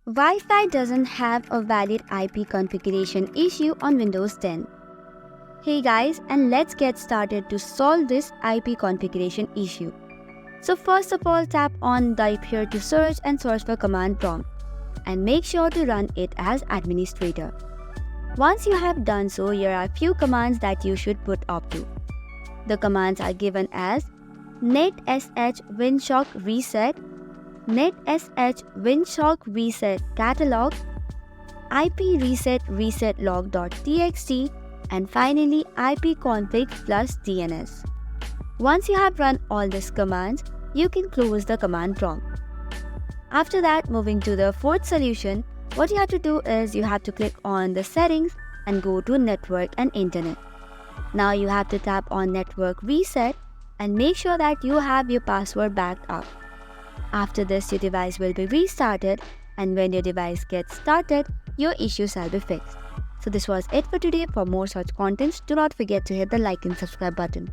Wi-Fi doesn't have a valid IP configuration issue on Windows 10. Hey guys, and let's get started to solve this IP configuration issue. So first of all, tap on Type here to search and search for command prompt and make sure to run it as administrator. Once you have done so, here are few commands that you should put up to. The commands are given as netsh winshock reset, netsh winshock reset catalog, ip reset log.txt, and finally ipconfig plus dns. Once you have run all these commands, you can close the command prompt. After that, moving to the fourth solution, what you have to do is you have to click on the settings and go to network and internet. Now you have to tap on network reset and make sure that you have your password backed up. After this, your device will be restarted, and when your device gets started, your issue shall be fixed. So this was it for today. For more such contents, do not forget to hit the like and subscribe button.